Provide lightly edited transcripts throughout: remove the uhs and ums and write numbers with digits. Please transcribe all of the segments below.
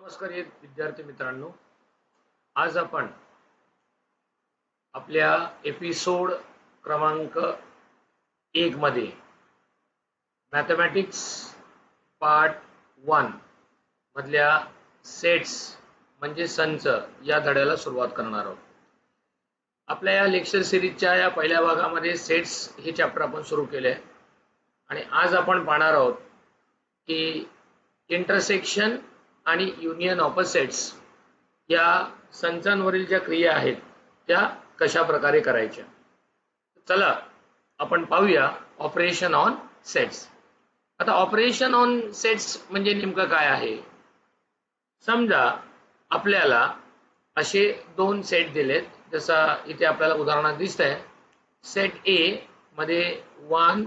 नमस्कार विद्यार्थी मित्रांनो, आज आपण आपल्या एपिसोड क्रमांक 1 मध्ये मॅथमॅटिक्स पार्ट 1 मधल्या सेट्स म्हणजे संच या धड्याला सुरुवात करणार आहोत. आपल्या या लेक्चर सिरीजच्या या पहिल्या भागामध्ये सेट्स हे चॅप्टर आपण सुरू केले आणि आज आपण पाहणार आहोत की इंटरसेक्शन आणि युनियन ऑफ सेट्स या संचांवरील ज्या क्रिया आहेत त्या कशा प्रकारे करायच्या. चला आपण पाहूया ऑपरेशन ऑन सेट्स. आता ऑपरेशन ऑन सेट्स म्हणजे नेमकं काय आहे. समजा आपल्याला असे दोन सेट दिलेत, जसा इथे आपल्याला उदाहरणात दिसतंय. सेट ए मध्ये 1,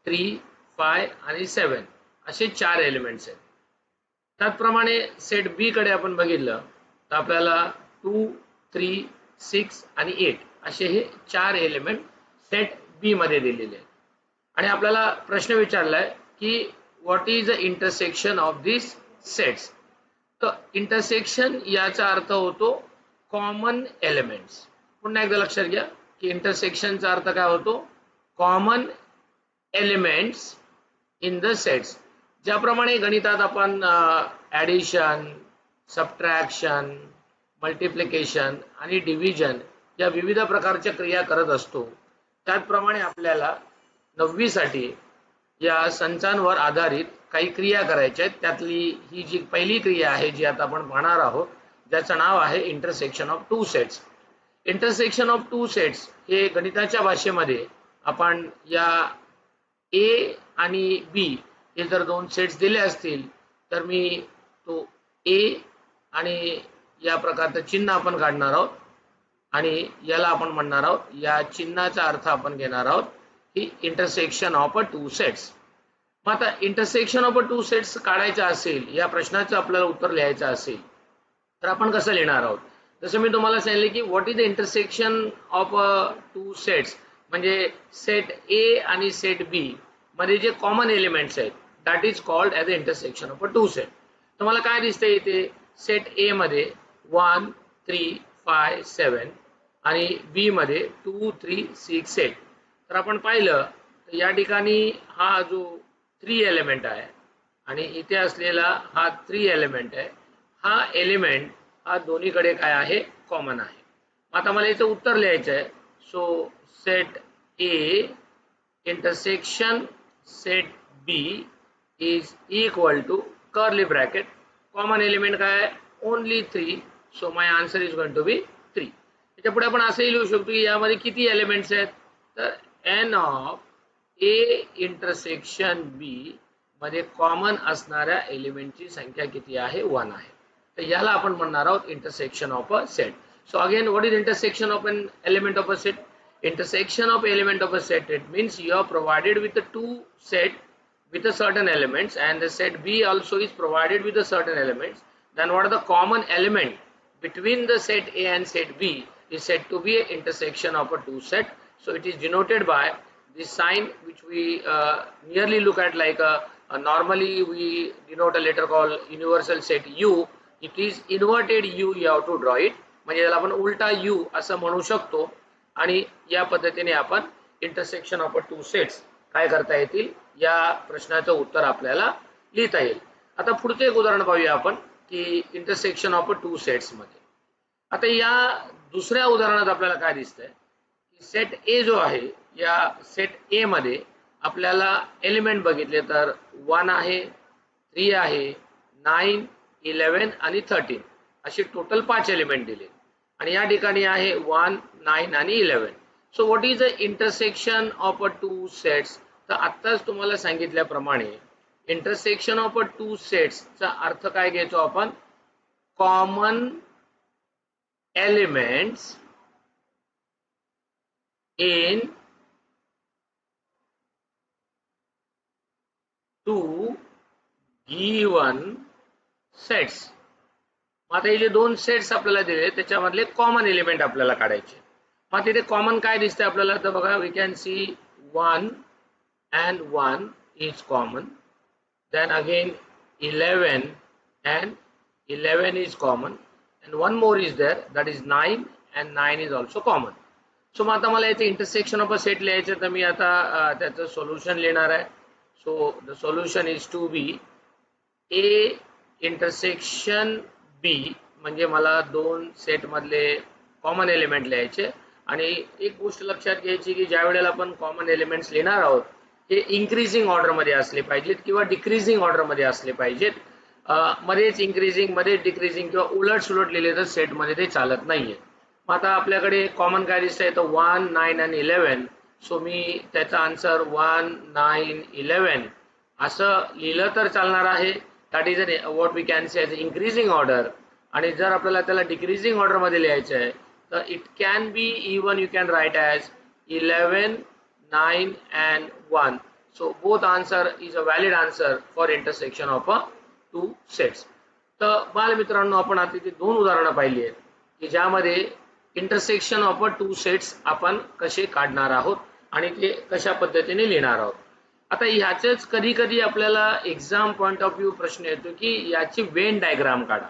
3, 5 आणि 7 असे 4 एलिमेंट्स आहेत. त्याचप्रमाणे सेट बी कडे आपण बघितलं तर आपल्याला 2, 3, 6 आणि 8 असे हे 4 एलिमेंट सेट बी मध्ये दिलेले आहेत. आणि आपल्याला प्रश्न विचारलाय की what is the intersection of this sets. तर इंटरसेक्शन याचा अर्थ होतो कॉमन एलिमेंट्स. पुन्हा एकदा लक्षात घ्या की इंटरसेक्शनचा अर्थ काय होतो, common elements in the sets. ज्याप्रमाणे गणितात आपण ॲडिशन, सबट्रॅक्शन, मल्टिप्लिकेशन आणि डिव्हिजन या विविध प्रकारच्या क्रिया करत असतो, त्याचप्रमाणे आपल्याला 9वी साठी या संचांवर आधारित काही क्रिया करायच्या आहेत. त्यातली ही जी पहिली क्रिया आहे जी आता आपण पाहणार आहोत, ज्याचं नाव आहे intersection of two sets. Intersection of two sets हे गणिताच्या भाषेमध्ये आपण या ए आणि बी हे जर दोन सेट्स दिले असतील तर मी तो ए आणि या प्रकारचं चिन्ह आपण काढणार आहोत आणि याला आपण म्हणणार आहोत, या चिन्हाचा अर्थ आपण घेणार आहोत की intersection of a two sets. मग आता intersection of a two sets काढायचं असेल, या प्रश्नाचं आपल्याला उत्तर लिहायचं असेल तर आपण कसं लिहिणार आहोत. जसं मी तुम्हाला सांगितले की what is the intersection of a two sets म्हणजे सेट ए आणि सेट बी मध्ये जे कॉमन एलिमेंट्स आहेत that is called as the intersection of a two set. तुम्हाला काय दिसतंय इथे, सेट ए मध्ये 1, 3, 5, 7 आणि बी मध्ये 2, 3, 6, 8. तर आपण पाहिलं तर या ठिकाणी हा जो 3 एलिमेंट आहे आणि इथे असलेला हा 3 एलिमेंट आहे, हा एलिमेंट हा दोन्हीकडे काय आहे, कॉमन आहे. आता मला याचं उत्तर लिहायचं आहे. So set A intersection set B is equal to curly bracket, common element काय आहे, only 3. So my answer is going to be 3. त्याच्या पुढे आपण असंही लिहू शकतो की यामध्ये किती एलिमेंट्स आहेत, तर एन ऑफ ए इंटरसेक्शन बी मध्ये कॉमन असणाऱ्या एलिमेंटची संख्या किती आहे, 1 आहे. तर याला आपण म्हणणार आहोत intersection of a set. So again what is intersection of an element of a set. Intersection of element of a set, it means you are provided with the two set with a certain elements and the set B also is provided with a certain elements. Then what are the common element between the set A and set B is said to be an intersection of a two set. So it is denoted by this sign which we nearly look at like normally we denote a letter called universal set U. It is inverted U, you have to draw it. म्हणजे याला आपण उलटा U असं म्हणू शकतो आणि या पद्धतीने आपण intersection of a two sets काय करता येतील या प्रश्नाचं उत्तर आपल्याला लिहिता येईल. आता पुढचं एक उदाहरण पाहूया आपण की intersection of a two sets मध्ये. आता या दुसऱ्या उदाहरणात आपल्याला काय दिसतंय की सेट ए जो आहे, या सेट ए मध्ये आपल्याला एलिमेंट बघितले तर 1 आहे, 3 आहे, 9, 11 आणि 13 असे टोटल 5 एलिमेंट दिले आणि या ठिकाणी आहे 1, 9 आणि 11. So what is the intersection of a two sets. तर आत्ताच तुम्हाला सांगितल्याप्रमाणे इंटरसेक्शन ऑफ अ टू सेट्सचा अर्थ काय घेतो आपण, common elements in two given sets. आता हे जे दोन सेट्स आपल्याला दिले त्याच्यामधले कॉमन एलिमेंट आपल्याला काढायचे. मग तिथे कॉमन काय दिसते आपल्याला, तर बघा we can see 1 and 1 is common, then again 11 and 11 is common and one more is there, that is 9, and 9 is also common. So मग आता मला याचं इंटरसेक्शन ऑफ अ सेट लिहायचं, तर मी आता त्याचं सोल्युशन लिहिणार आहे. So the solution is to be A intersection B, म्हणजे मला दोन सेट मधले कॉमन एलिमेंट लिहायचे. आणि एक गोष्ट लक्षात घ्यायची की ज्या वेळेला आपण कॉमन एलिमेंट्स लिहिणार आहोत हे इंक्रीजिंग ऑर्डर मध्ये असले पाहिजेत किंवा डिक्रीजिंग ऑर्डर मध्ये असले पाहिजेत. मध्येच इंक्रीजिंग मध्येच डिक्रीजिंग किंवा उलट सुलट लिहिले तर सेट मध्ये ते चालत नाहीये. मग आता आपल्याकडे कॉमन काय दिसतंय तर 1, 9 आणि 11. सो मी त्याचा आन्सर 1, 9, 11 असं लिहिलं तर चालणार आहे. That is what we can say as increasing order. आणि जर आपल्याला त्याला डिक्रीजिंग ऑर्डर मध्ये लिहायचं आहे तर it can be even you can write as 11, 9 and 1. So both answer is a valid answer for intersection of two sets. तर बालमित्रांनो आपण आता इथे दोन उदाहरणं पाहिली आहेत की ज्यामध्ये इंटरसेक्शन ऑफ टू सेट्स आपण कसे काढणार आहोत आणि ते कशा पद्धतीने लिहिणार आहोत. आता ह्याचेच कधी कधी आपल्याला एक्झाम पॉइंट ऑफ व्ह्यू प्रश्न येतो की याची वेन डायग्राम काढा.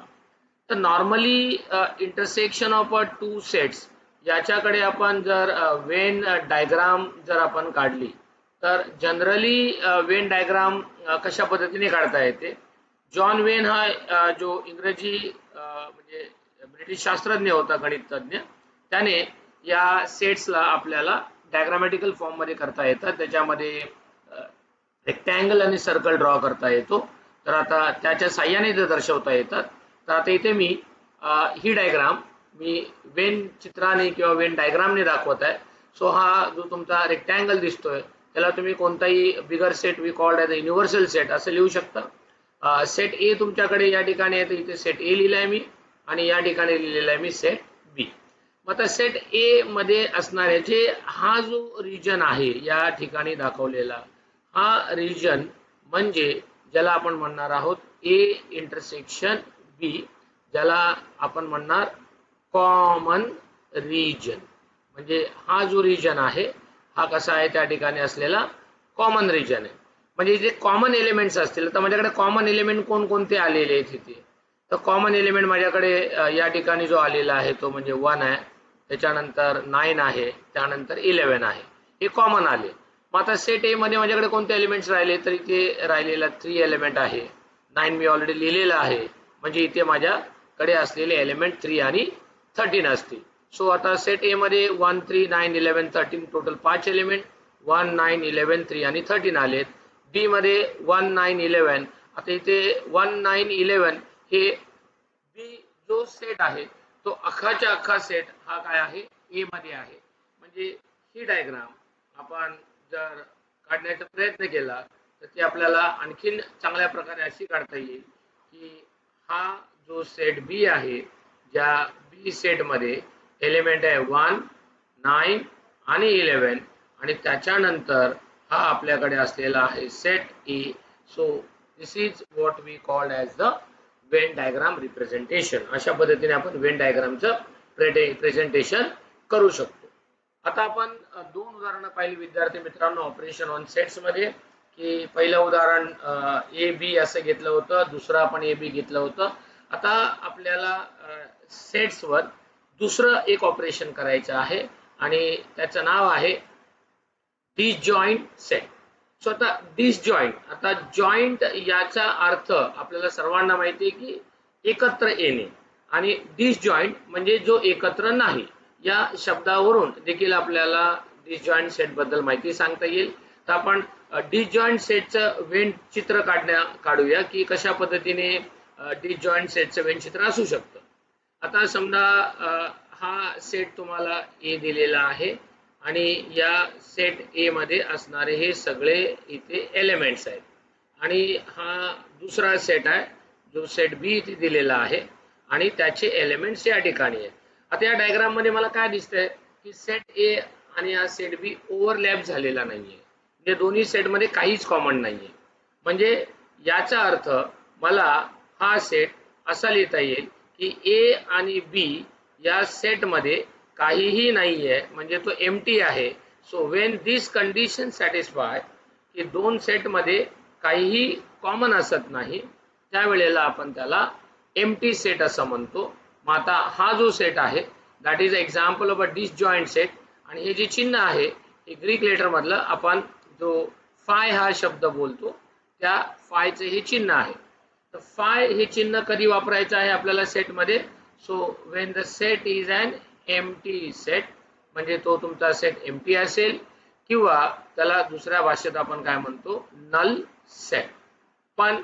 तर normally intersection of two sets याच्याकडे आपण जर वेन डायग्राम जर आपण काढली तर जनरली वेन डायग्राम कशा पद्धतीने काढता येते. जॉन वेन हा जो इंग्रजी म्हणजे ब्रिटिश शास्त्रज्ञ होता, गणित तज्ञ, त्याने या सेट्सला आपल्याला डायग्रामॅटिकल फॉर्म मध्ये करता येतात. त्याच्यामध्ये रेक्टँगल आणि सर्कल ड्रॉ करता येतो. तर आता त्याच्या साह्याने ते दर्शवता येतात. तर आता इथे मी ही डायग्राम मी वेन चित्राने किंवा वेन डायग्रामने दाखवत आहे. सो हा जो तुमचा रेक्टँगल दिसतोय त्याला तुम्ही कोणताही bigger set we called as a universal set असं लिहू शकता. सेट ए तुमच्याकडे या ठिकाणी आहे तर इथे सेट ए लिहिलाय मी आणि या ठिकाणी लिहिलेला आहे मी सेट बी. मग आता सेट ए मध्ये असणाऱ्याचे हा जो रिजन आहे या ठिकाणी दाखवलेला हा रिजन म्हणजे ज्याला आपण म्हणणार आहोत ए इंटरसेक्शन बी, ज्याला आपण म्हणणार कॉमन रिजन. म्हणजे हा जो रिजन आहे हा कसा आहे त्या ठिकाणी असलेला कॉमन रिजन आहे. म्हणजे जे कॉमन एलिमेंट्स असतील तर माझ्याकडे कॉमन एलिमेंट कोणकोणते आलेले आहेत इथे. तर कॉमन एलिमेंट माझ्याकडे या ठिकाणी जो आलेला आहे तो म्हणजे 1 आहे, त्याच्यानंतर 9 आहे, त्यानंतर 11 आहे. हे कॉमन आले. मग आता सेट ए मध्ये माझ्याकडे कोणते एलिमेंट्स राहिले तर इथे राहिलेला 3 एलिमेंट आहे. 9 मी ऑलरेडी लिहिलेला आहे, म्हणजे इथे माझ्याकडे असलेले एलिमेंट 3 आणि 13 असतील. सो आता सेट ए मध्ये 1, 3, 9, 11, 13 टोटल 5 एलिमेंट. 1, 9, 11, 3 आणि 13 आलेत. बी मध्ये 1, 9, 11. आता इथे 1, 9, 11 हे बी जो सेट आहे तो अख्खाच्या अख्खा सेट हा काय आहे ए मध्ये आहे. म्हणजे ही डायग्राम आपण जर काढण्याचा प्रयत्न केला तर ती आपल्याला आणखीन चांगल्या प्रकारे अशी काढता येईल की हा जो सेट बी आहे, ज्या बी सेट मध्ये एलिमेंट आहे 1, 9 आणि 11 आणि त्याच्यानंतर हा आपल्याकडे असलेला आहे set A. So this is what we called as the Venn diagram representation. अशा पद्धतीने आपण वेन डायग्रामचं प्रेझेंटेशन करू शकतो. आता आपण दोन उदाहरणं पाहिली विद्यार्थी मित्रांनो ऑपरेशन ऑन सेट्स मध्ये, की पहिलं उदाहरण ए बी असं घेतलं होतं, दुसरं आपण ए बी घेतलं होतं. आता आपल्याला सेट्सवर दुसरं एक ऑपरेशन करायचं आहे आणि त्याचं नाव आहे डिसजॉइंट सेट. सो आता डिसजॉइंट, आता जॉइंट याचा अर्थ आपल्याला सर्वांना माहिती आहे की एकत्र येणे, आणि डिसजॉइंट म्हणजे जो एकत्र नाही. या शब्दावरून देखील आपल्याला डिसजॉइंट सेट बद्दल माहिती सांगता येईल. तर आपण डिसजॉइंट सेटचं वेन चित्र काढूया की कशा पद्धतीने डिसजॉइंट सेटचं वेन चित्र असू शकतं. आता समजा हा सेट तुम्हाला ए दिलेला आहे आणि या सेट ए मध्ये असणारे हे सगळे इथे एलिमेंट्स आहेत आणि हा दुसरा सेट आहे जो सेट बी इथे दिलेला आहे आणि त्याचे एलिमेंट्स या ठिकाणी आहेत. आता या डायग्राम मध्ये मला काय दिसतंय की सेट ए आणि हा सेट बी ओव्हरलॅप झालेला नाहीये, म्हणजे दोन्ही सेट मध्ये काहीच कॉमन नाहीये. म्हणजे याचा अर्थ मला हा सेट असा लिहिता येईल की ए आणि बी या सेट मध्ये काहीही नाहीये, म्हणजे तो एम्प्टी आहे. So when this condition satisfy की दोन सेट मध्ये काहीही कॉमन असत नाही, त्यावेळेला आपण त्याला एम्प्टी सेट असं म्हणतो. मग आता हा जो सेट आहे that is example of a disjoint set. आणि हे जे चिन्ह आहे हे ग्रीक लेटर मधलं आपण जो फाय हा शब्द बोलतो त्या फायचे हे चिन्ह आहे. तर फाय हे चिन्ह कधी वापरायचं आहे आपल्याला सेटमध्ये? So when the set is an empty set, म्हणजे तो तुमचा सेट एम्प्टी असेल किंवा त्याला दुसऱ्या भाषेत आपण काय म्हणतो, नल सेट. पण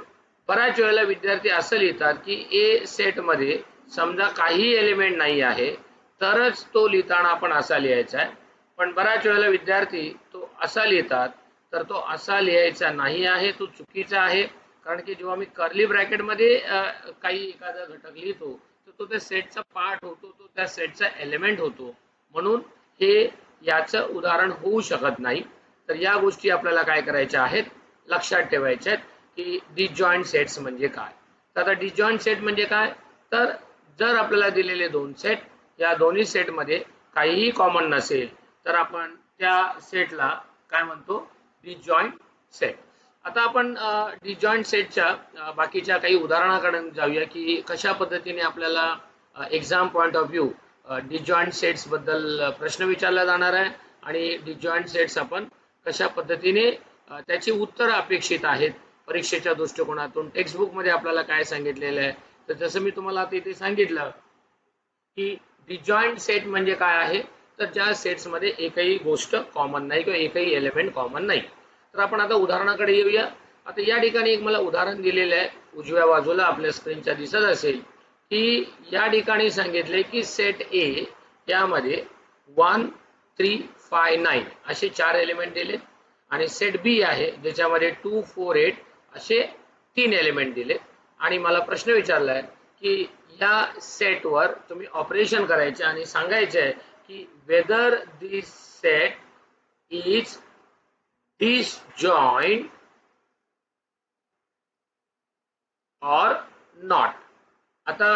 बऱ्याच वेळेला विद्यार्थी असं लिहितात की ए सेट मध्ये समजा काही एलिमेंट नाही आहे तरच तो लिहिताना आपण असा लिहायचा आहे. पण बऱ्याच वेळेला विद्यार्थी तो असा लिहितात, तर तो असा लिहायचा नाही आहे, तो चुकीचा आहे. कारण की जेव्हा मी कर्ली ब्रॅकेट मध्ये काही एखादा घटक लिहितो तर तो त्या सेटचा पार्ट होतो, तो त्या सेटचा एलिमेंट होतो. म्हणून हे याचं उदाहरण होऊ शकत नाही. तर या गोष्टी आपल्याला काय करायच्या आहेत, लक्षात ठेवायच्या आहेत की डिसजॉइंट सेट्स म्हणजे काय. तर आता डिसजॉइंट सेट म्हणजे काय, तर जर आपल्याला दिलेले दोन सेट, या दोन्ही सेटमध्ये काहीही कॉमन नसेल तर आपण त्या सेटला काय म्हणतो, डिसजॉइंट सेट. आता आपण डिसजॉइंट सेटच्या बाकीच्या काही उदाहरणाकडे जाऊया की कशा पद्धतीने आपल्याला exam point of view disjoint sets बद्दल प्रश्न विचारला जाणार आहे आणि डिसजॉइंट सेट्स आपण कशा पद्धतीने त्याची उत्तर अपेक्षित आहेत परीक्षेच्या दृष्टिकोनातून. टेक्स्टबुक मध्ये आपल्याला काय सांगितलेलं आहे, तर जसं मी तुम्हाला आता इथे सांगितलं की डिसजॉइंट सेट म्हणजे काय आहे, तर ज्या सेट्स मध्ये एकही गोष्ट कॉमन नाही किंवा एकही एलिमेंट कॉमन नाही. तर आपण आता उदाहरणाकडे येऊया. आता या ठिकाणी एक मला उदाहरण दिलेलं आहे, उजव्या बाजूला आपल्या स्क्रीनच्या दिसत असेल की या ठिकाणी सांगितले की सेट ए यामध्ये 1 3 5 9 असे 4 एलिमेंट दिलेत आणि सेट बी आहे ज्याच्यामध्ये 2 4 8 असे 3 एलिमेंट दिलेत. आणि मला प्रश्न विचारलाय की या सेटवर तुम्ही ऑपरेशन करायचे आणि सांगायचे आहे की whether this set is disjoint और नॉट. आता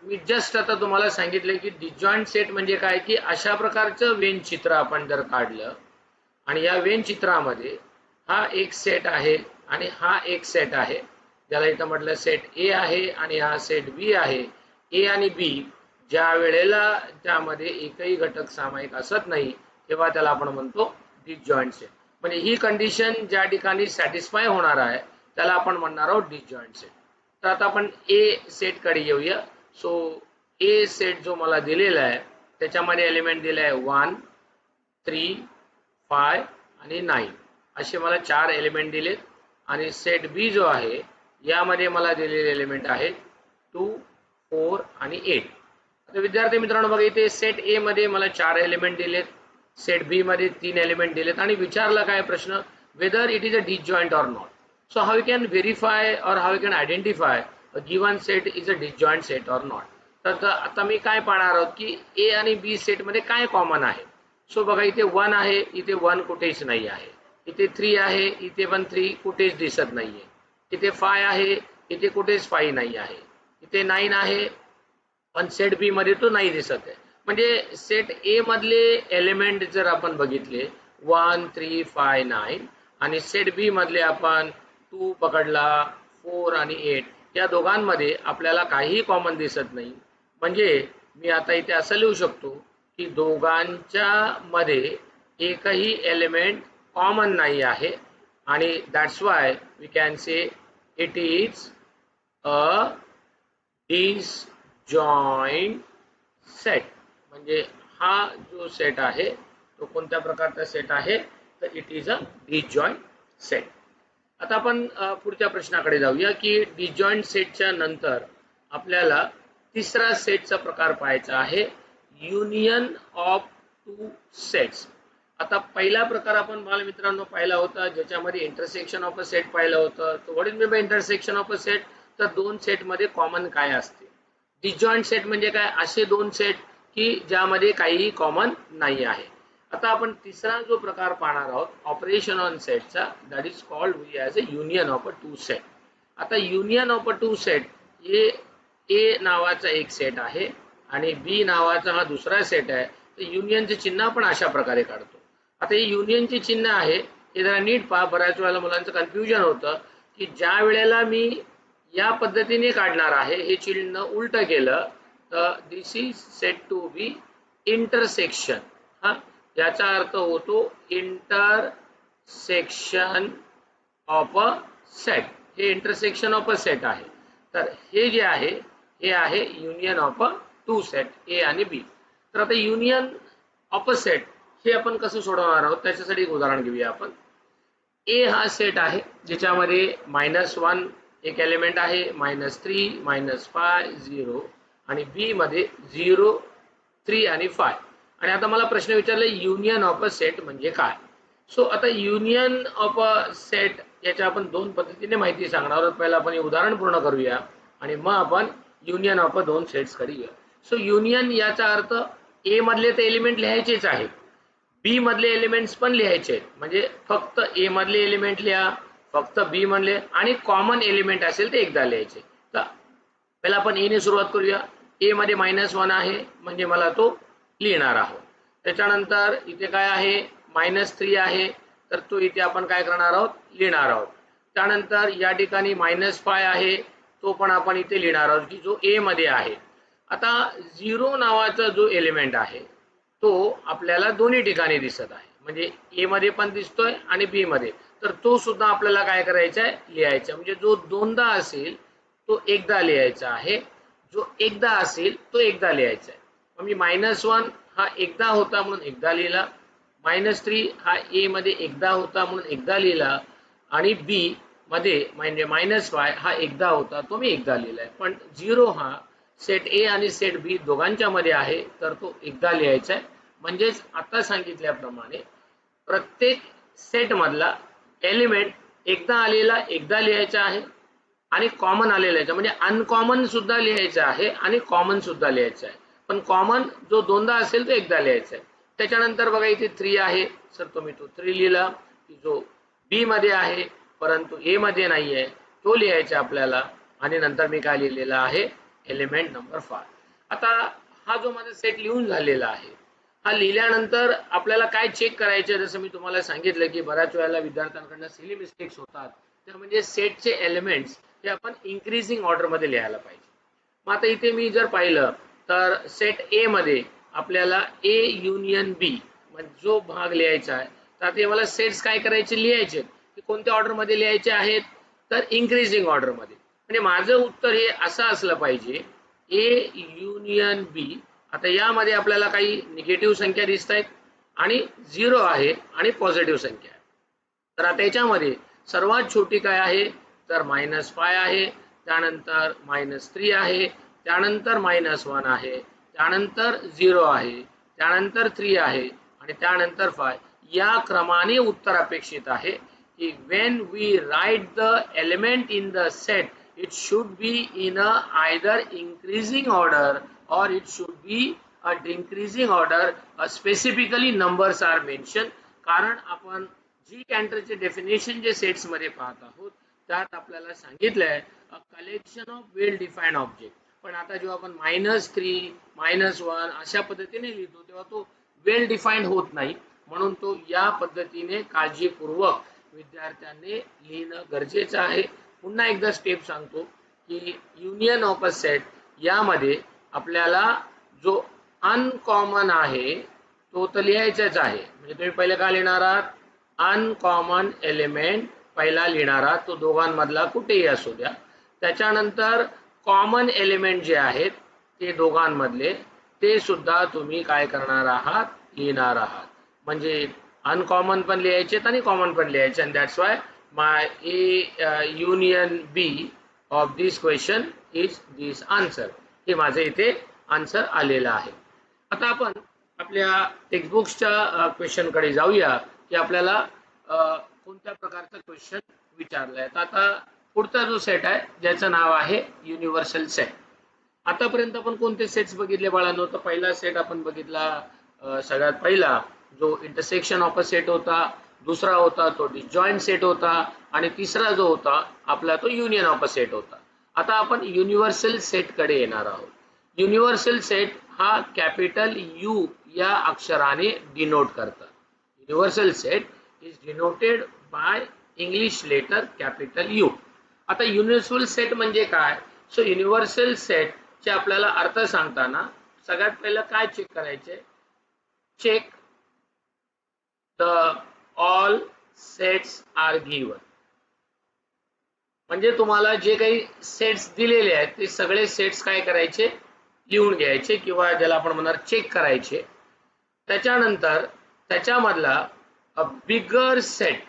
मी जस्ट आता तुम्हाला सांगितले की डिसजॉइंट सेट म्हणजे काय, की अशा प्रकारचं वेन चित्र आपण जर काढलं आणि या वेन चित्रामध्ये हा एक सेट आहे आणि हा एक सेट आहे, ज्याला इथं म्हटलं सेट ए आहे आणि हा सेट बी आहे. ए आणि बी ज्या वेळेला त्यामध्ये एकही घटक सामायिक असत नाही तेव्हा त्याला आपण म्हणतो डिसजॉइंट सेट. म्हणजे ही कंडिशन ज्या ठिकाणी सॅटिस्फाय होणार आहे त्याला आपण म्हणणार आहोत डिसजॉइंट सेट. तर आता आपण ए सेट कडे येऊया. सो ए सेट जो मला दिलेला आहे त्याच्यामध्ये एलिमेंट दिले आहे 1 3 5 आणि 9 असे मला 4 एलिमेंट दिलेत. आणि सेट बी जो आहे यामध्ये मला दिलेले एलिमेंट आहेत 2 4 आणि 8. आता विद्यार्थी मित्रांनो बघा, इथे सेट ए मध्ये मला 4 एलिमेंट दिलेत, सेट बी मध्ये 3 एलिमेंट दिलेत आणि विचारला काय प्रश्न, whether it is a disjoint और not. So how you can verify or how you can identify a given set is a disjoint set or not. तर आता मी काय पाहणार आहोत की ए आणि बी सेट मध्ये काय कॉमन आहे. सो बघा, इथे 1 आहे, इथे 1 कुठेच नाही आहे. इथे 3 आहे, इथे पण 3 कुठेच दिसत नाहीये. इथे 5 आहे, इथे कुठेच 5 नाही आहे. इथे 9 आहे पण सेट बी मध्ये तो नाही दिसत आहे. म्हणजे सेट ए मधले एलिमेंट जर आपण बघितले 1 3 5 9 आणि सेट बी मधले आपण 2 पकडला 4 आणि 8, या दोघांमध्ये आपल्याला काहीही कॉमन दिसत नाही. म्हणजे मी आता इथे असं लिहू शकतो की दोघांच्या मध्ये एकही एलिमेंट कॉमन नाही आहे आणि that's why we can say it is a disjoint set. म्हणजे हा जो सेट आहे तो कोणत्या प्रकारचा सेट आहे, तर it is a disjoint set. आता आपण पुढच्या प्रश्नाकडे जाऊया की डिसजॉइंट सेटच्या नंतर आपल्याला तिसरा सेटचा प्रकार पाहायचा आहे, युनियन ऑफ टू सेट्स. आता पहिला प्रकार आपण बालमित्रांनो पाहिला होता ज्याच्यामध्ये इंटरसेक्शन ऑफ अ सेट पाहिलं होतं. तर what is mean bye intersection of a set, तर दोन सेट मध्ये कॉमन काय असते. डिसजॉइंट सेट म्हणजे काय, असे दोन सेट की ज्यामध्ये काहीही कॉमन नाही आहे. आता आपण तिसरा जो प्रकार पाहणार आहोत ऑपरेशन ऑन सेटचा, that is called we as a union of a two set. आता union of a two set हे ए नावाचा एक सेट आहे आणि बी नावाचा हा दुसरा सेट आहे. तर युनियनचे चिन्ह आपण अशा प्रकारे काढतो. आता हे युनियनचे चिन्ह आहे हे जरा नीट पहा, बऱ्याच वेळेला मुलांचं कन्फ्युजन होतं की ज्या वेळेला मी या पद्धतीने काढणार आहे, हे चिन्ह उलट केलं तर this is set to be intersection. हा, याचा अर्थ होतो इंटरसेक्शन ऑफ अ सेट. हे इंटरसेक्शन ऑफ अ सेट आहे. तर हे जे आहे हे आहे union of a two set A आणि बी. तर आता युनियन ऑफ अ सेट हे आपण कसं सोडवणार आहोत त्याच्यासाठी एक उदाहरण घेऊया आपण. ए हा सेट आहे ज्याच्यामध्ये -1 एक एलिमेंट आहे, -3, -5, 0 आणि बी मध्ये 0, 3 आणि 5. आणि आता मला प्रश्न विचारला युनियन ऑफ अ सेट म्हणजे काय. सो आता युनियन ऑफ अ सेट याच्या आपण दोन पद्धतीने माहिती सांगणार आहोत. पहिला आपण हे उदाहरण पूर्ण करूया आणि मग आपण युनियन ऑफ अ दोन सेट्स कडे येऊया. सो युनियन याचा अर्थ ए मधले तर एलिमेंट लिहायचेच आहेत, बी मधले एलिमेंट्स पण लिहायचे आहेत. म्हणजे फक्त ए मधले एलिमेंट लिहा, फक्त बी मधले, आणि कॉमन एलिमेंट असेल ते एकदा लिहायचे. तर पहिला आपण ए ने सुरुवात करूया. ए मध्ये -1 आहे म्हणजे मला तो लिहिणार आहोत. त्याच्यानंतर इथे काय आहे, -3 आहे तर तो इथे आपण काय करणार आहोत, लिहिणार आहोत. त्यानंतर या ठिकाणी -5 आहे तो पण आपण इथे लिहिणार आहोत की जो ए मध्ये आहे. आता 0 नावाचा जो एलिमेंट आहे तो आपल्याला दोन्ही ठिकाणी दिसत आहे, म्हणजे ए मध्ये पण दिसतोय आणि बी मध्ये. तर तो सुद्धा आपल्याला काय करायचा आहे, लिहायचा. म्हणजे जो दोनदा असेल तो एकदा लिहायचा आहे, जो एकदा असेल तो एकदा लिहायचा आहे. म्हणजे -1 हा एकदा होता म्हणून एकदा लिहिला, -3 हा ए मध्ये एकदा होता म्हणून एकदा लिहिला, आणि बी मध्ये म्हणजे -5 हा एकदा होता तो मी एकदा लिहिलाय. पण 0 हा सेट ए आणि सेट बी दोघांच्या मध्ये आहे तर तो एकदा लिहायचा आहे. म्हणजेच आता सांगितल्याप्रमाणे प्रत्येक सेट मधला एलिमेंट एकदा आलेला एकदा लिहायचा आहे आणि कॉमन आलेला आहे, म्हणजे अनकॉमन सुद्धा लिहायचं आहे आणि कॉमन सुद्धा लिहायचं आहे. पण कॉमन जो दोनदा असेल तो एकदा लिहायचा आहे. त्याच्यानंतर बघा इथे 3 आहे, सर तुम्ही तो 3 लिहिला, की जो बी मध्ये आहे परंतु ए मध्ये नाही आहे तो लिहायचा आपल्याला. आणि नंतर मी काय लिहिलेला आहे, एलिमेंट नंबर 5. आता हा जो माझा सेट लिहून झालेला आहे, हा लिहिल्यानंतर आपल्याला काय चेक करायचे, जसं मी तुम्हाला सांगितलं की बऱ्याच वेळेला विद्यार्थ्यांकडून सिली मिस्टेक्स होतात. तर म्हणजे सेटचे एलिमेंट्स हे आपण इन्क्रीजिंग ऑर्डर मध्ये लिहायला पाहिजे. मग आता इथे मी जर पाहिलं तर सेट ए मध्ये आपल्याला ए युनियन बी म्हणजे जो भाग लिहायचा आहे, तर ते मला सेट्स काय करायचे, लिहायचे की कोणत्या ऑर्डर मध्ये लिहायचे आहेत, तर इन्क्रीजिंग ऑर्डर मध्ये. म्हणजे माझं उत्तर हे असं असलं पाहिजे, ए युनियन बी. आता यामध्ये आपल्याला काही निगेटिव्ह संख्या दिसत आहेत आणि 0 आहे आणि पॉझिटिव्ह संख्या आहे. तर आता याच्यामध्ये सर्वात छोटी काय आहे, तर -5 आहे, त्यानंतर -3 आहे, त्यानंतर -1 आहे, त्यानंतर 0 आहे, त्यानंतर 3 आहे आणि त्यानंतर 5. या क्रमाने उत्तर अपेक्षित आहे की when we write the element in the set it should be in a either increasing order or it should be a decreasing order. Specifically numbers are mentioned, कारण आपण जी कॅन्टरचे डेफिनेशन जे सेट्स मध्ये पाहत आहोत त्यात आपल्याला सांगितलंय a collection of well defined object. पण आता जेव्हा आपण -3 -1 अशा पद्धतीने लिहितो तेव्हा तो वेल डिफाइंड होत नाही. म्हणून तो या पद्धतीने काळजीपूर्वक विद्यार्थ्यांनी लिहिणं गरजेचं आहे. पुन्हा एकदा स्टेप सांगतो की युनियन ऑफ अ सेट यामध्ये आपल्याला जो अनकॉमन आहे तो तर लिहायचाच आहे. म्हणजे तुम्ही पहिले काय लिहिणार आहात, अनकॉमन एलिमेंट पहिला लिहिणार आहात, तो दोघांमधला कुठेही असू द्या. त्याच्यानंतर कॉमन एलिमेंट जे आहेत ते दोघांमधले ते सुद्धा तुम्ही काय करणार आहात, लिहिणार आहात. म्हणजे अनकॉमन पण लिहायचे आणि कॉमन पण लिहायचे. आणि that's why my A union B of this question is this answer. हे माझे इथे आन्सर आलेलं आहे. आता आपण आपल्या टेक्स्टबुक्सच्या क्वेश्चन कडे जाऊया की आपल्याला कोणत्या प्रकारचा क्वेश्चन विचारलाय. तर आता पुढचा जो सेट आहे ज्याचं नाव आहे युनिव्हर्सल सेट. आतापर्यंत आपण कोणते सेट्स बघितले बाळांनो, तर पहिला सेट आपण बघितला सगळ्यात पहिला जो इंटरसेक्शन ऑफ अ सेट होता, दुसरा होता तो डिसजॉइंट सेट होता आणि तिसरा जो होता आपला तो युनियन ऑफ अ सेट होता. आता आपण युनिव्हर्सल सेट कडे येणार आहोत. युनिव्हर्सल सेट हा कॅपिटल यू या अक्षराने डिनोट करतात. Universal set is denoted by English letter capital U. आता युनिव्हर्सल सेट म्हणजे काय? सो युनिव्हर्सल सेट चे आपल्याला अर्थ सांगताना सगळ्यात पहिलं काय चेक करायचे? Check the all sets are given. म्हणजे तुम्हाला जे काही सेट्स दिलेले आहेत ते सगळे सेट्स काय करायचे? लिहून घ्यायचे किंवा ज्याला आपण म्हणणार चेक करायचे. त्याच्यानंतर त्याच्यामधला बिगर सेट,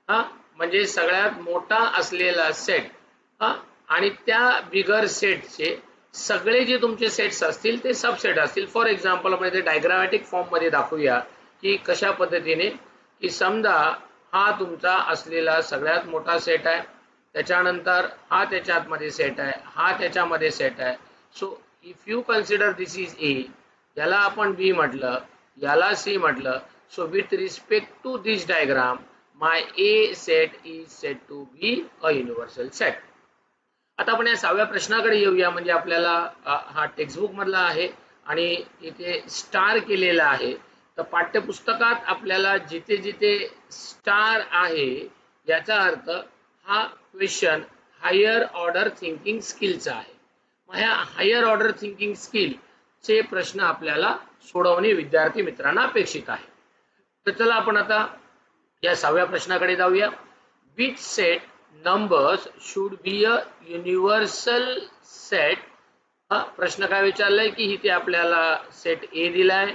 हा म्हणजे सगळ्यात मोठा असलेला सेट, हा आणि त्या बिगर सेटचे सगळे जे तुमचे सेट्स असतील ते सबसेट असतील. फॉर एक्झाम्पल आपण इथे डायग्रामॅटिक फॉर्म मध्ये दाखवूया की कशा पद्धतीने, की समजा हा तुमचा असलेला सगळ्यात मोठा सेट आहे, त्याच्यानंतर हा त्याच्यामध्ये सेट आहे, हा त्याच्यामध्ये सेट आहे. So if you consider this is A, याला आपण बी म्हटलं, याला सी म्हटलं. So with respect to this diagram my A set is set to be a universal set. आता आपण या 6व्या प्रश्नाकडे येऊया. म्हणजे आपल्याला हा टेक्स्टबुक मधला आहे आणि इथे स्टार केलेला आहे. तर पाठ्यपुस्तकात आपल्याला जिथे जिथे स्टार आहे याचा अर्थ हा क्वेश्चन हायर ऑर्डर थिंकिंग स्किलचा आहे. मग ह्या हायर ऑर्डर थिंकिंग स्किल चे प्रश्न आपल्याला सोडवणे विद्यार्थी मित्रांना अपेक्षित आहे. तर चला आपण आता या 6व्या प्रश्नाकडे जाऊया. Which set numbers should be a universal set. हा प्रश्न काय विचारलाय की इथे आपल्याला सेट ए दिलाय,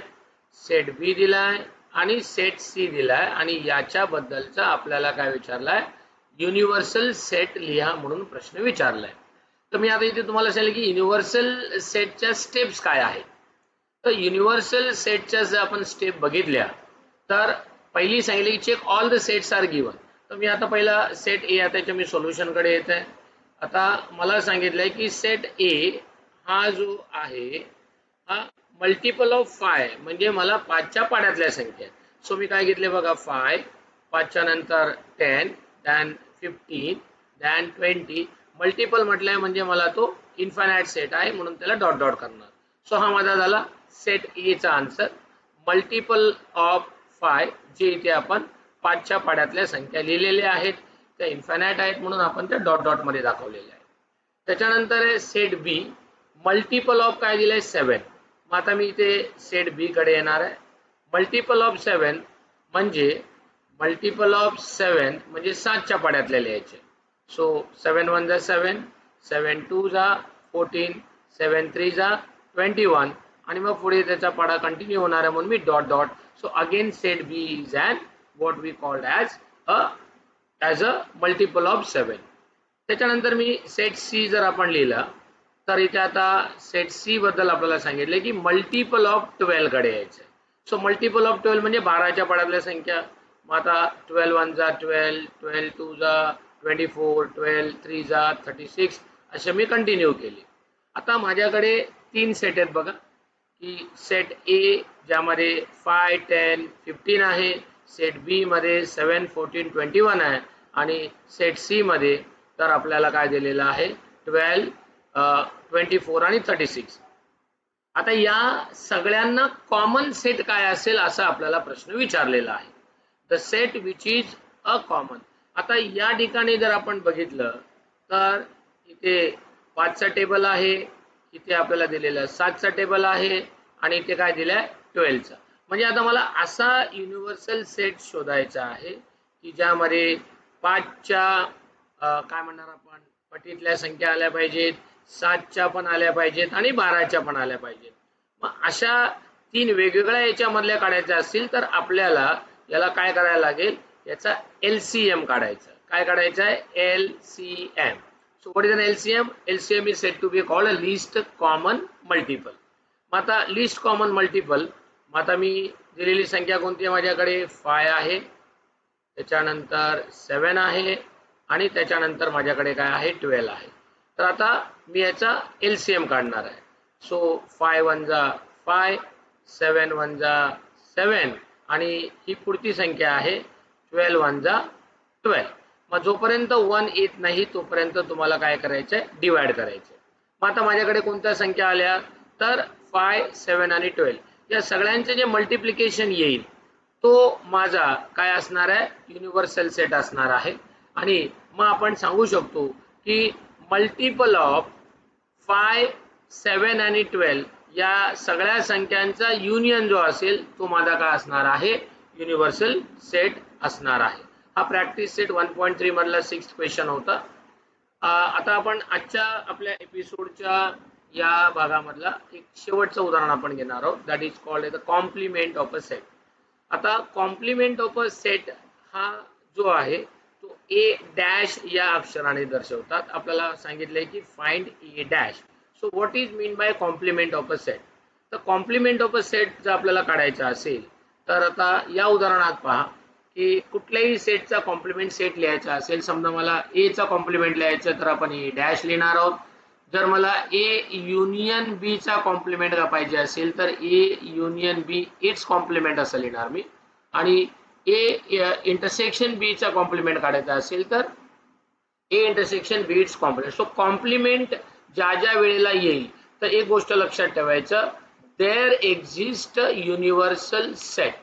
सेट बी दिलाय आणि सेट सी दिलाय आणि याच्याबद्दलचा आपल्याला काय विचारलाय? युनिव्हर्सल सेट लिहा म्हणून प्रश्न विचारलाय. तर मी आता इथे तुम्हाला सांगेल की युनिव्हर्सल सेटच्या स्टेप्स काय आहेत. तर युनिव्हर्सल सेटच्या जर आपण स्टेप बघितल्या तर पहिली सांगितली की check all the sets are given. तर मी आता पहिला सेट ए, आता त्याच्या मी सोल्युशन कडे येत आहे. आता मला सांगितलंय की सेट ए हा जो आहे हा मल्टिपल ऑफ 5 म्हणजे मला 5च्या पाड्यातल्या संख्या. सो मी काय घेतले बघा, 5, 5च्या नंतर 10, then 15, then 20. मल्टिपल म्हटलंय म्हणजे मला तो इन्फायनाइट सेट आहे म्हणून त्याला डॉट डॉट करणार. सो हा माझा झाला सेट ए चा आन्सर. मल्टिपल ऑफ 5 जे इथे आपण 5च्या पाड्यातल्या संख्या लिहिलेल्या आहेत त्या इन्फायनाइट आहेत म्हणून आपण त्या डॉट डॉट मध्ये दाखवलेल्या आहेत. त्याच्यानंतर आहे सेट बी. मल्टिपल ऑफ काय दिलंय? 7. मग आता मी इथे सेट बी कडे येणार आहे. मल्टिपल ऑफ 7 म्हणजे मल्टिपल ऑफ 7 म्हणजे 7च्या पाड्यातल्या लिहायचे. सो 7 1 जा 7, 7 2 जा 14, 7 3 जा 21 आणि मग पुढे त्याचा पाडा कंटिन्यू होणार आहे म्हणून मी dot dot. So again set B is an what we called as a multiple of 7. त्याच्यानंतर मी सेट सी जर आपण लिहिला तर इथे आता सेट सी बद्दल आपल्याला सांगितले की मल्टिपल ऑफ 12 कडे यायचं. सो मल्टिपल ऑफ 12 म्हणजे 12च्या पाड्यातल्या संख्या. मग आता 12 1 जा 12, 12 2 जा 24, 12 3 जा 36 असे मी कंटिन्यू केले. आता माझ्याकडे 3 सेट आहेत बघा, की सेट ए ज्यामध्ये 5 10 15 आहे, सेट बी मध्ये 7 14 21 आहे आणि सेट सी मध्ये तर आपल्याला काय दिलेलं आहे? 12 24 आणि 36. आता या सगळ्यांना कॉमन सेट काय असेल असा आपल्याला प्रश्न विचारलेला आहे. The set which is a common. आता या ठिकाणी जर आपण बघितलं तर इथे 5चा टेबल आहे, इथे आपल्याला दिलेला 7चा टेबल आहे आणि इथे काय दिलंय? 12चा. म्हणजे आता मला असा युनिव्हर्सल सेट शोधायचा आहे की ज्यामध्ये 5च्या काय म्हणणार आपण पटीतल्या संख्या आल्या पाहिजेत, 7च्या पण आल्या पाहिजेत आणि 12च्या पण आल्या पाहिजेत. मग अशा 3 वेगवेगळ्या याच्यामधल्या काढायच्या असतील तर आपल्याला याला काय करायला लागेल? याचा LCM काढायचा. काय काढायचा आहे? LCM. So what is an LCM? LCM is said to be called a least common multiple. मग आता लीस्ट कॉमन मल्टिपल, मग आता मी दिलेली संख्या कोणती आहे? माझ्याकडे 5 आहे, त्याच्यानंतर 7 आहे आणि त्याच्यानंतर माझ्याकडे काय आहे? 12 आहे. तर आता मी याचा LCM काढणार आहे. सो 5 1 जा 5, 7 1 जा 7 आणि ही पुढची संख्या आहे 12 1 जा 12. मग जोपर्यंत 1 येत नाही तोपर्यंत तुम्हाला काय करायचं आहे? डिवाइड करायचं. मग आता माझ्याकडे कोणत्या संख्या आल्या? तर 5 7 आणि 12 या सगळ्यांचे जे मल्टिप्लिकेशन येईल तो माझा काय असणार आहे? युनिव्हर्सल सेट असणार आहे. आणि मग आपण सांगू शकतो की मल्टिपल ऑफ 5, 7 आणि 12 या सगळ्या संख्यांचा युनियन जो असेल तो माझा काय असणार आहे, युनिव्हर्सल सेट असणार आहे. हा प्रॅक्टिस सेट 1.3 मधला 6th क्वेश्चन होता. आता आपण आजच्या आपल्या एपिसोडच्या या भागामधला एक शेवटचं उदाहरण आपण घेणार आहोत. That is called the complement of a set. आता कॉम्प्लिमेंट ऑफ अ सेट हा जो आहे तो ए डॅश या अक्षराने दर्शवतात. आपल्याला सांगितलंय की find A dash. So what is mean by complement of a set. तर कॉम्प्लिमेंट ऑफ अ सेट जर आपल्याला काढायचा असेल तर आता या उदाहरणात पहा की कुठल्याही सेटचा कॉम्प्लिमेंट सेट लिहायचा असेल. समजा मला ए चा कॉम्प्लिमेंट लिहायचं तर आपण ए डॅश लिहिणार आहोत. जर मला ए युनियन बी चा कॉम्प्लिमेंट पाहिजे असेल तर A union B its complement असं लिहिणार मी. आणि ए इंटरसेक्शन बी चा कॉम्प्लिमेंट काढायचा असेल तर A intersection B its complement. So complement ज्या ज्या वेळेला येईल तर एक गोष्ट लक्षात ठेवायचं, देअर एक्झिस्ट युनिव्हर्सल सेट.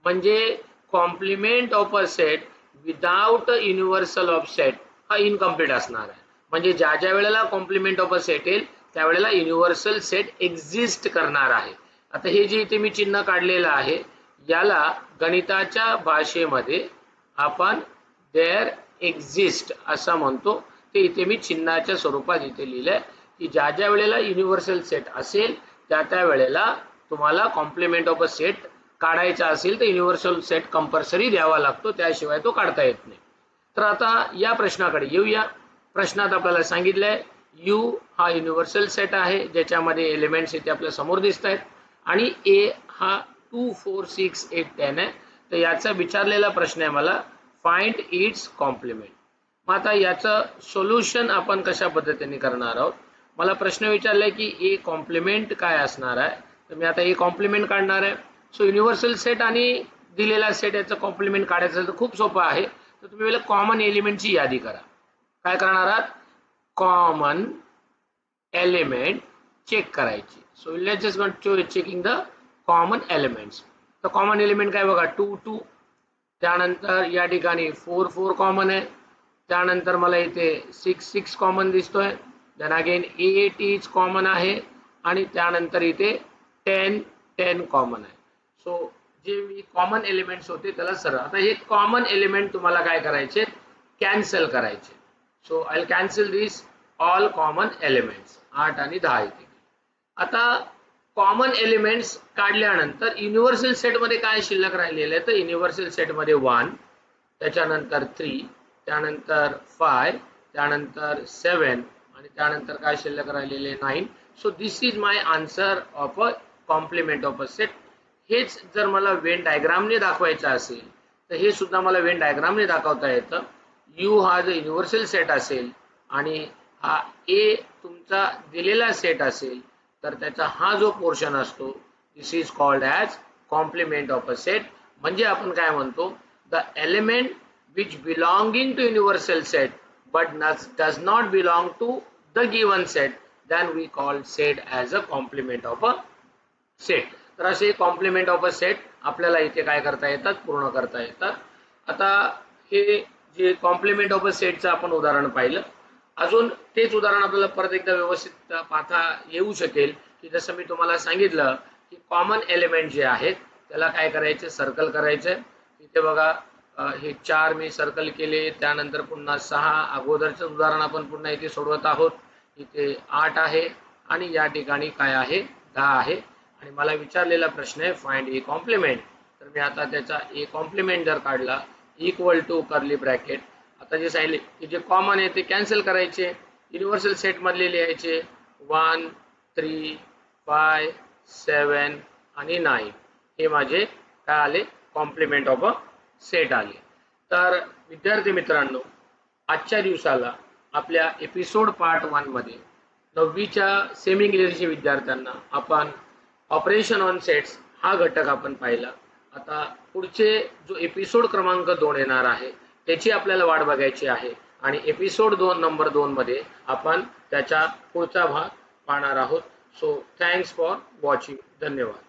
म्हणजे complement of a set without universal of set हा इनकम्प्लीट असणार आहे. म्हणजे ज्या ज्या वेळेला कॉम्प्लिमेंट ऑफ अ सेट येईल त्यावेळेला युनिव्हर्सल सेट एक्झिस्ट करणार आहे. आता हे जे इथे मी चिन्ह काढलेलं आहे याला गणिताच्या भाषेमध्ये आपण देअर एक्झिस्ट असं म्हणतो. ते इथे मी चिन्हाच्या स्वरूपात इथे लिहिलंय की ज्या ज्या वेळेला युनिव्हर्सल सेट असेल त्या त्या वेळेला तुम्हाला कॉम्प्लिमेंट ऑफ अ सेट काढायचा असेल तर युनिव्हर्सल सेट कंपल्सरी द्यावा लागतो, त्याशिवाय तो काढता येत नाही. तर आता या प्रश्नाकडे येऊया. प्रश्नात आपल्याला सांगितलंय यू हा युनिव्हर्सल सेट आहे ज्याच्यामध्ये एलिमेंट्स इथे आपल्या समोर दिसत आहेत आणि ए हा 2, 4, 6, 8, 10 आहे. तर याचा विचारलेला प्रश्न आहे मला फाइंड इट्स कॉम्प्लिमेंट. मग आता याचं सोल्युशन आपण कशा पद्धतीने करणार आहोत. मला प्रश्न विचारलाय की ए कॉम्प्लिमेंट काय असणार आहे. तर मी आता ए कॉम्प्लिमेंट काढणार आहे. सो युनिव्हर्सल सेट आणि दिलेला सेट याचं कॉम्प्लिमेंट काढायचं असेल तर खूप सोपं आहे. तर तुम्ही पहिलं कॉमन एलिमेंटची यादी करा. काय करणार आहात, कॉमन एलिमेंट चेक करायची. So let's just go checking the common elements. तर कॉमन एलिमेंट काय बघा 2, 2. त्यानंतर या ठिकाणी 4, 4 कॉमन आहे. त्यानंतर मला इथे 6, 6 कॉमन दिसतोय. देन अगेन 8 इज कॉमन आहे आणि त्यानंतर इथे 10, 10 कॉमन आहे. सो जे मी कॉमन एलिमेंट्स होते त्याला सरळ आता हे कॉमन एलिमेंट तुम्हाला काय करायचे, कॅन्सल करायचे. So I will cancel this all common elements. 8 आणि 10 इथे. आता कॉमन एलिमेंट्स काढल्यानंतर युनिव्हर्सल सेट मध्ये काय शिल्लक राहिलेलं आहे तर युनिव्हर्सल सेट मध्ये 1, त्याच्यानंतर 3, त्यानंतर 5, त्यानंतर 7 आणि त्यानंतर काय शिल्लक राहिलेले 9. So this is my answer of a complement of a set. हेच जर मला वेन डायग्रामने दाखवायचं असेल तर हे सुद्धा मला वेन डायग्रामने दाखवता येतं. यू हा जो युनिव्हर्सल सेट असेल आणि हा ए तुमचा दिलेला सेट असेल तर त्याचा हा जो पोर्शन असतो this is called as complement of a set. म्हणजे आपण काय म्हणतो, the element which belonging to universal set but does not belong to the given set, then we call set as a complement of a set. तर असे complement of a set आपल्याला इथे काय करता येतात, पूर्ण करता येतात. आता हे जे कॉम्प्लिमेंट ऑफ अ सेटचं आपण उदाहरण पाहिलं. अजून तेच उदाहरण आपल्याला परत एकदा व्यवस्थित पाहता येऊ शकेल की जसं मी तुम्हाला सांगितलं की कॉमन एलिमेंट जे आहेत त्याला काय करायचे, सर्कल करायचे. इथे बघा हे 4 मी सर्कल केले. त्यानंतर पुन्हा 6 अगोदरचं उदाहरण आपण पुन्हा इथे सोडवत आहोत. इथे 8 आहे आणि या ठिकाणी काय आहे 10 आहे. आणि मला विचारलेला प्रश्न आहे फाइंड ए कॉम्प्लिमेंट. तर मी आता त्याचा ए कॉम्प्लिमेंट जर काढला इक्वल टू कर्ली ब्रॅकेट. आता जे सांगितले की जे कॉमन आहे ते कॅन्सल करायचे, युनिव्हर्सल सेट मधले लिहायचे 1, 3, 5, 7 आणि 9. हे माझे काय आले, कॉम्प्लिमेंट ऑफ अ सेट आले. तर विद्यार्थी मित्रांनो, आजच्या दिवसाला आपल्या एपिसोड पार्ट 1 मध्ये 9वीच्या सेमी इंग्लिशच्या विद्यार्थ्यांना आपण ऑपरेशन ऑन सेट्स हा घटक आपण पाहिला. आता पुढचे जो एपिसोड क्रमांक 2 येणार आहे त्याची आपल्याला वाट बघायची आहे आणि एपिसोड 2 नंबर 2 मध्ये आपण त्याचा पुढचा भाग पाहणार आहोत. So thanks for watching. धन्यवाद.